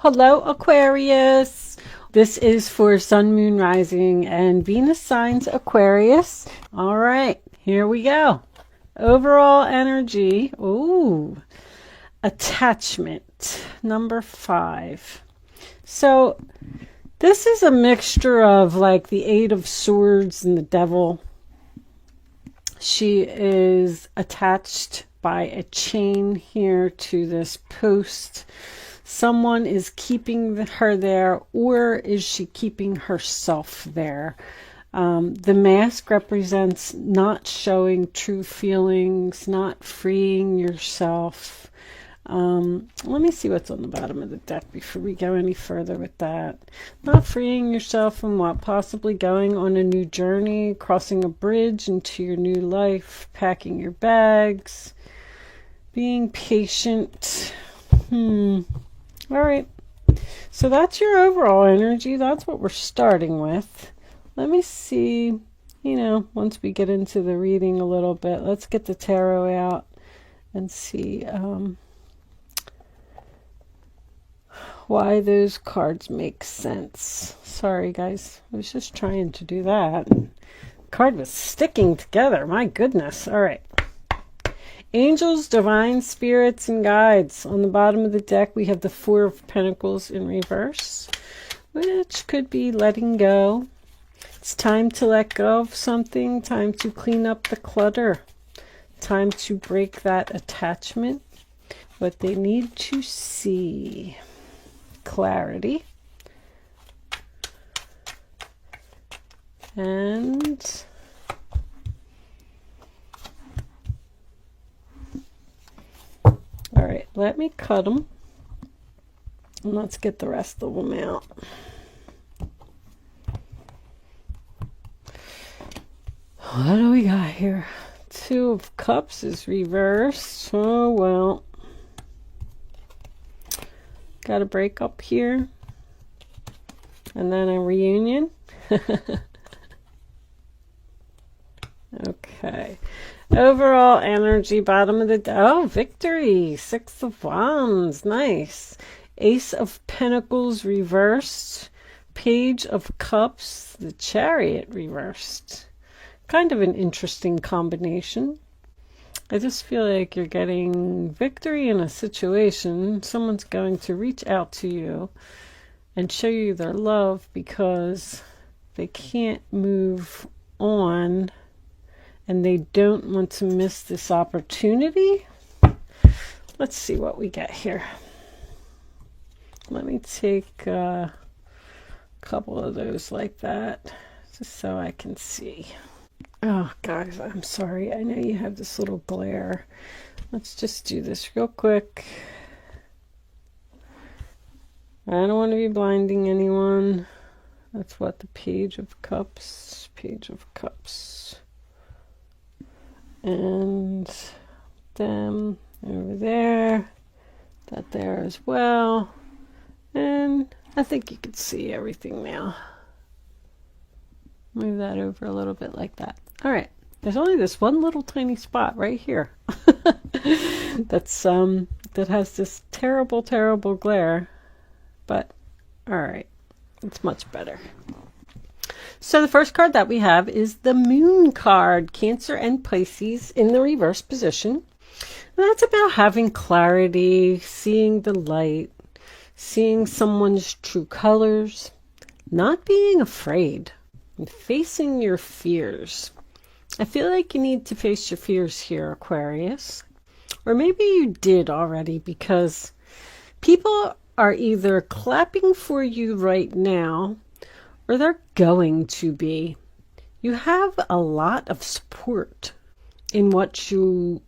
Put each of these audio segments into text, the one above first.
Hello, Aquarius. This is for Sun, Moon, Rising, and Venus signs Aquarius. All right, here we go. Overall energy. Ooh, attachment. Number 5. So this is a mixture of like the Eight of Swords and the Devil. She is attached by a chain here to this post. Someone is keeping her there, or is she keeping herself there? The mask represents not showing true feelings, not freeing yourself. Let me see what's on the bottom of the deck before we go any further with that. Not freeing yourself from what? Possibly going on a new journey, crossing a bridge into your new life, packing your bags, being patient. All right, so that's your overall energy. That's what we're starting with. Let me see, once we get into the reading a little bit, let's get the tarot out and see why those cards make sense. Sorry, guys. I was just trying to do that. The card was sticking together. My goodness. All right. Angels, divine spirits, and guides. On the bottom of the deck, we have the Four of Pentacles in reverse, which could be letting go. It's time to let go of something, time to clean up the clutter, time to break that attachment. What they need to see. Clarity. And all right, let me cut them and let's get the rest of them out. What do we got here? Two of Cups is reversed. Oh, well. Got a breakup here. And then a reunion. Okay. Overall energy, bottom of the victory. Six of Wands. Nice. Ace of Pentacles reversed. Page of Cups. The Chariot reversed. Kind of an interesting combination. I just feel like you're getting victory in a situation. Someone's going to reach out to you and show you their love because they can't move on and they don't want to miss this opportunity. Let's see what we get here. Let me take a couple of those like that just so I can see. Oh, guys, I'm sorry. I know you have this little glare. Let's just do this real quick. I don't want to be blinding anyone. That's what the Page of Cups. And them over there. That there as well. And I think you can see everything now. Move that over a little bit like that. All right. There's only this one little tiny spot right here. That's that has this terrible, terrible glare. But all right. It's much better. So the first card that we have is the Moon card, Cancer and Pisces in the reverse position. And that's about having clarity, seeing the light, seeing someone's true colors, not being afraid. And facing your fears. I feel like you need to face your fears here, Aquarius. Or maybe you did already because people are either clapping for you right now or they're going to be. You have a lot of support in what you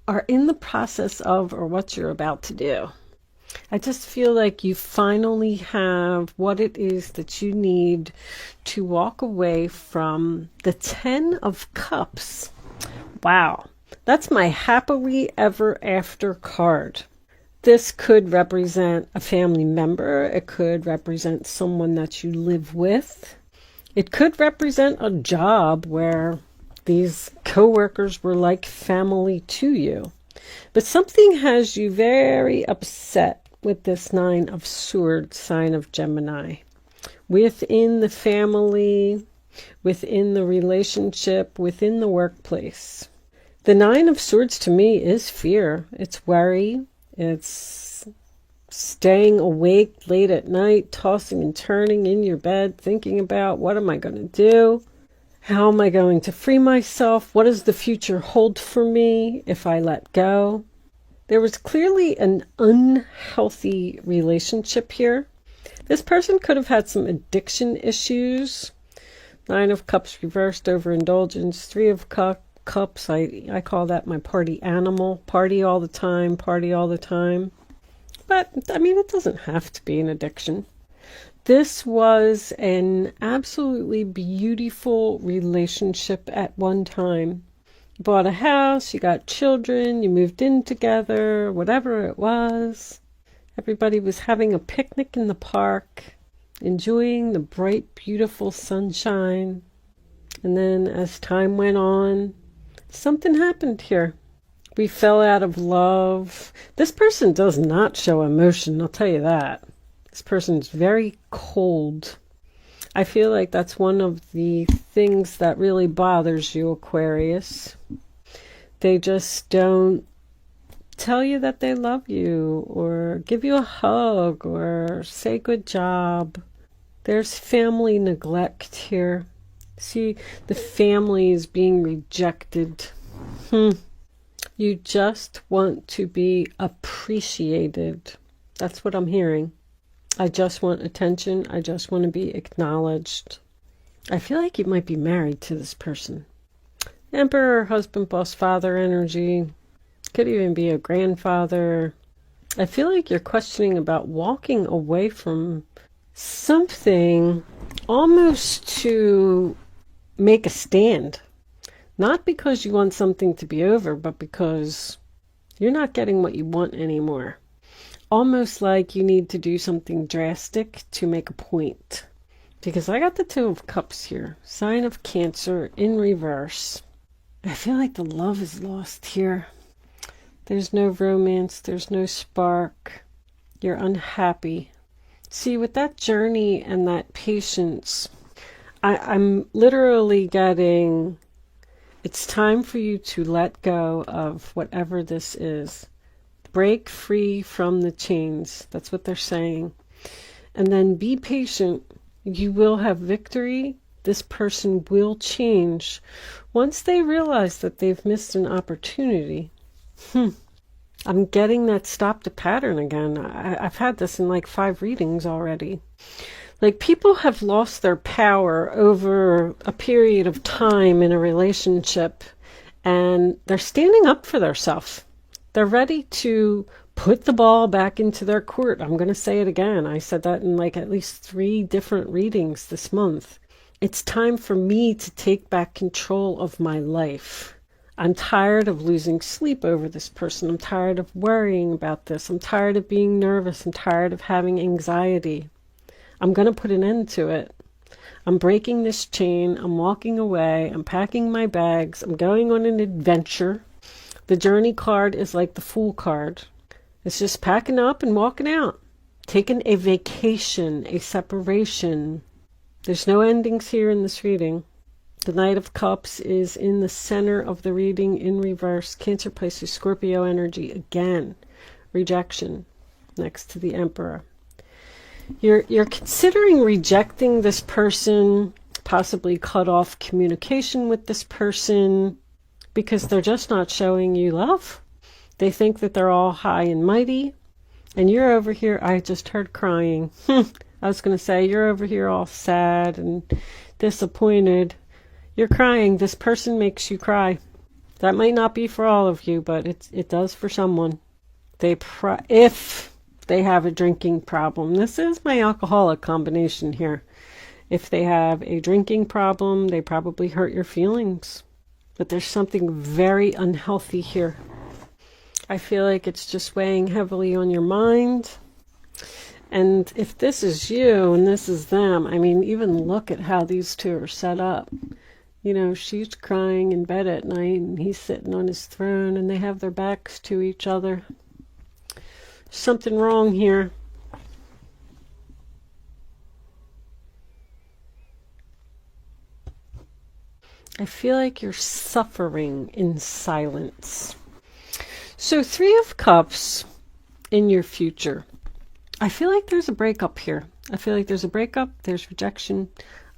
are in the process of or what you're about to do. I just feel like you finally have what it is that you need to walk away from the 10 of Cups. Wow, that's my happily ever after card. This could represent a family member. It could represent someone that you live with. It could represent a job where these coworkers were like family to you. But something has you very upset with this Nine of Swords, sign of Gemini. Within the family, within the relationship, within the workplace. The Nine of Swords to me is fear. It's worry. It's staying awake late at night, tossing and turning in your bed, thinking about what am I going to do? How am I going to free myself? What does the future hold for me if I let go? There was clearly an unhealthy relationship here. This person could have had some addiction issues. Nine of Cups reversed, overindulgence. Three of Cups, I call that my party animal. Party all the time, party all the time. But, I mean, it doesn't have to be an addiction. This was an absolutely beautiful relationship at one time. You bought a house, you got children, you moved in together, whatever it was. Everybody was having a picnic in the park, enjoying the bright, beautiful sunshine. And then as time went on, something happened here. We fell out of love. This person does not show emotion, I'll tell you that. This person's very cold. I feel like that's one of the things that really bothers you, Aquarius. They just don't tell you that they love you or give you a hug or say good job. There's family neglect here. See, the family is being rejected. You just want to be appreciated. That's what I'm hearing. I just want attention. I just want to be acknowledged. I feel like you might be married to this person. Emperor, husband, boss, father energy. Could even be a grandfather. I feel like you're questioning about walking away from something almost to make a stand. Not because you want something to be over, but because you're not getting what you want anymore. Almost like you need to do something drastic to make a point. Because I got the Two of Cups here. Sign of Cancer in reverse. I feel like the love is lost here. There's no romance. There's no spark. You're unhappy. See, with that journey and that patience, I'm literally getting, it's time for you to let go of whatever this is. Break free from the chains. That's what they're saying. And then be patient. You will have victory. This person will change once they realize that they've missed an opportunity. I'm getting that stop the pattern again. I've had this in like 5 readings already. Like, people have lost their power over a period of time in a relationship, and they're standing up for themselves. They're ready to put the ball back into their court. I'm going to say it again. I said that in like at least 3 different readings this month. It's time for me to take back control of my life. I'm tired of losing sleep over this person. I'm tired of worrying about this. I'm tired of being nervous. I'm tired of having anxiety. I'm going to put an end to it. I'm breaking this chain. I'm walking away. I'm packing my bags. I'm going on an adventure. The journey card is like the Fool card. It's just packing up and walking out. Taking a vacation, a separation. There's no endings here in this reading. The Knight of Cups is in the center of the reading in reverse. Cancer, Pisces, Scorpio energy again. Rejection next to the Emperor. You're considering rejecting this person, possibly cut off communication with this person because they're just not showing you love. They think that they're all high and mighty, and you're over here, I just heard crying. I was going to say, you're over here all sad and disappointed. You're crying. This person makes you cry. That might not be for all of you, but it does for someone. If they have a drinking problem. This is my alcoholic combination here. If they have a drinking problem, they probably hurt your feelings. But there's something very unhealthy here. I feel like it's just weighing heavily on your mind. And if this is you and this is them, I mean, even look at how these two are set up. You know, she's crying in bed at night and he's sitting on his throne and they have their backs to each other. Something wrong here. I feel like you're suffering in silence. So 3 of Cups in your future. I feel like there's a breakup here. I feel like there's a breakup. There's rejection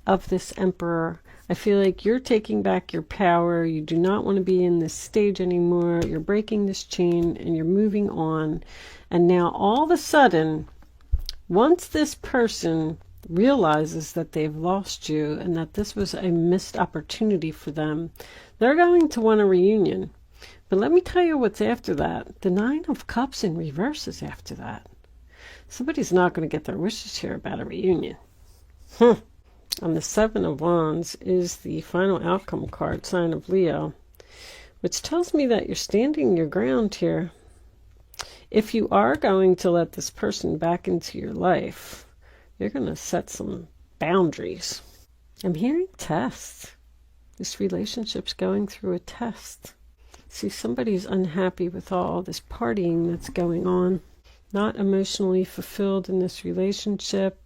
of this Emperor. I feel like you're taking back your power. You do not want to be in this stage anymore. You're breaking this chain and you're moving on. And now all of a sudden, once this person realizes that they've lost you and that this was a missed opportunity for them, they're going to want a reunion. But let me tell you what's after that. The 9 of Cups in reverse is after that. Somebody's not going to get their wishes here about a reunion. And the 7 of Wands is the final outcome card, sign of Leo, which tells me that you're standing your ground here. If you are going to let this person back into your life, you're going to set some boundaries. I'm hearing tests. This relationship's going through a test. See, somebody's unhappy with all this partying that's going on, not emotionally fulfilled in this relationship.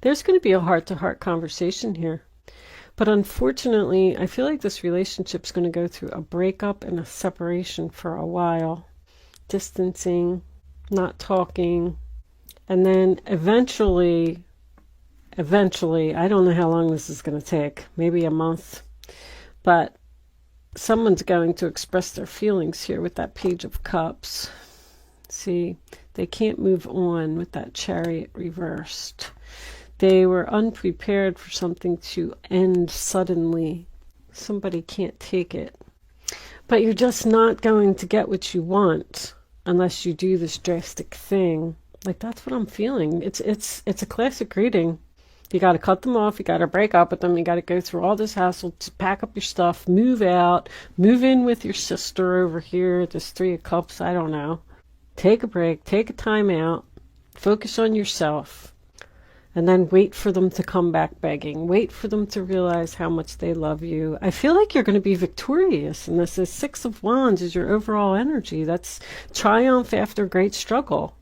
There's going to be a heart-to-heart conversation here. But unfortunately, I feel like this relationship's going to go through a breakup and a separation for a while. Distancing, not talking. And then eventually, I don't know how long this is going to take. Maybe a month. But someone's going to express their feelings here with that Page of Cups. See, they can't move on with that Chariot reversed. They were unprepared for something to end suddenly. Somebody can't take it. But you're just not going to get what you want unless you do this drastic thing. Like, that's what I'm feeling. It's a classic reading. You got to cut them off. You got to break up with them. You got to go through all this hassle to pack up your stuff, move out, move in with your sister over here. This 3 of Cups, I don't know. Take a break. Take a time out. Focus on yourself. And then wait for them to come back begging. Wait for them to realize how much they love you. I feel like you're going to be victorious. And this is 6 of Wands is your overall energy. That's triumph after great struggle.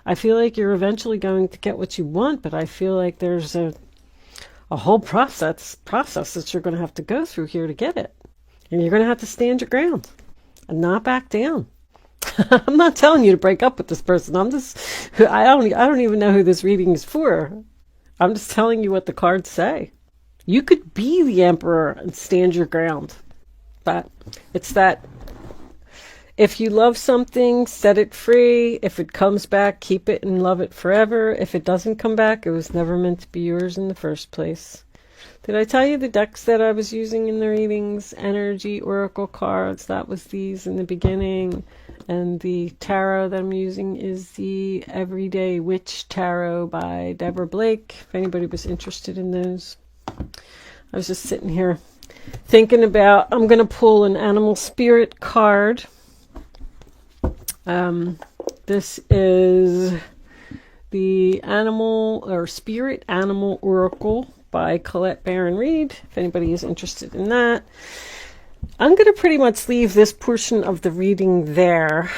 I feel like you're eventually going to get what you want, but I feel like there's a whole process that you're going to have to go through here to get it. And you're going to have to stand your ground and not back down. I'm not telling you to break up with this person. I don't even know who this reading is for. I'm just telling you what the cards say. You could be the Emperor and stand your ground. But it's that if you love something, set it free. If it comes back, keep it and love it forever. If it doesn't come back, it was never meant to be yours in the first place. Did I tell you the decks that I was using in the readings? Energy, Oracle cards. That was these in the beginning. And the tarot that I'm using is the Everyday Witch Tarot by Deborah Blake, if anybody was interested in those. I was just sitting here thinking about, I'm going to pull an animal spirit card. This is the Animal or Spirit Animal Oracle by Colette Baron Reed, if anybody is interested in that. I'm going to pretty much leave this portion of the reading there.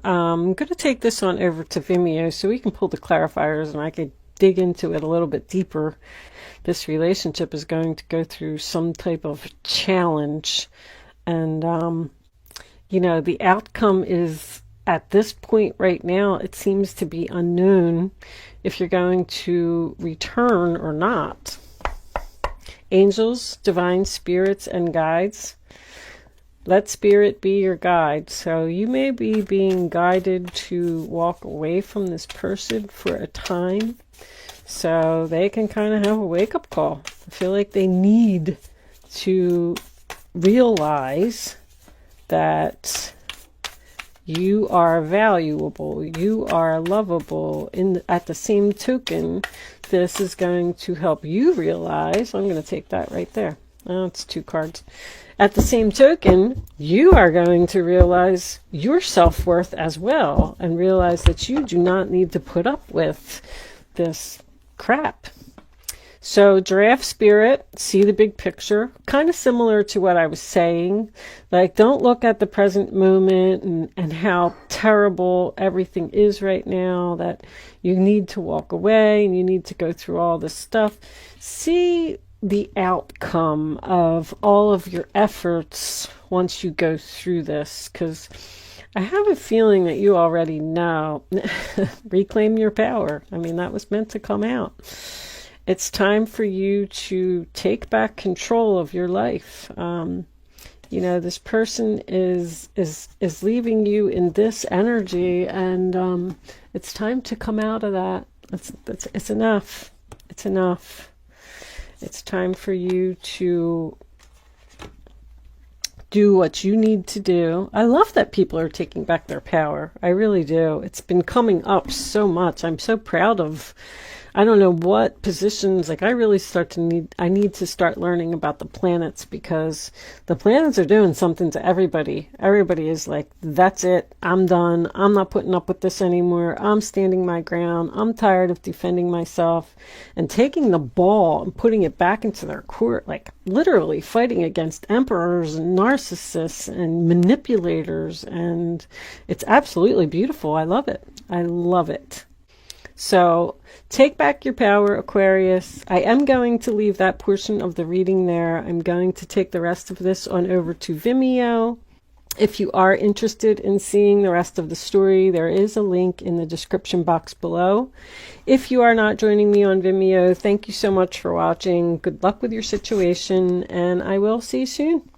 I'm going to take this on over to Vimeo so we can pull the clarifiers and I could dig into it a little bit deeper. This relationship is going to go through some type of challenge. And, the outcome is, at this point right now, it seems to be unknown if you're going to return or not. Angels, divine spirits, and guides. Let spirit be your guide. So you may be being guided to walk away from this person for a time so they can kind of have a wake-up call. I feel like they need to realize that you are valuable, you are lovable. At the same token, this is going to help you realize, I'm going to take that right there. Oh, it's 2 cards. At the same token, you are going to realize your self-worth as well and realize that you do not need to put up with this crap. So giraffe spirit, see the big picture, kind of similar to what I was saying. Like, don't look at the present moment and how terrible everything is right now, that you need to walk away and you need to go through all this stuff. See the outcome of all of your efforts once you go through this, because I have a feeling that you already know. Reclaim your power. I mean, that was meant to come out. It's time for you to take back control of your life. You know, this person is leaving you in this energy, and it's time to come out of that. It's enough. It's enough. It's time for you to do what you need to do. I love that people are taking back their power. I really do. It's been coming up so much. I'm so proud of, I don't know what positions, like I really I need to start learning about the planets, because the planets are doing something to everybody. Everybody is like, that's it. I'm done. I'm not putting up with this anymore. I'm standing my ground. I'm tired of defending myself, and taking the ball and putting it back into their court, like literally fighting against emperors and narcissists and manipulators. And it's absolutely beautiful. I love it. I love it. So take back your power, Aquarius. I am going to leave that portion of the reading there. I'm going to take the rest of this on over to Vimeo. If you are interested in seeing the rest of the story, there is a link in the description box below. If you are not joining me on Vimeo, thank you so much for watching. Good luck with your situation, and I will see you soon.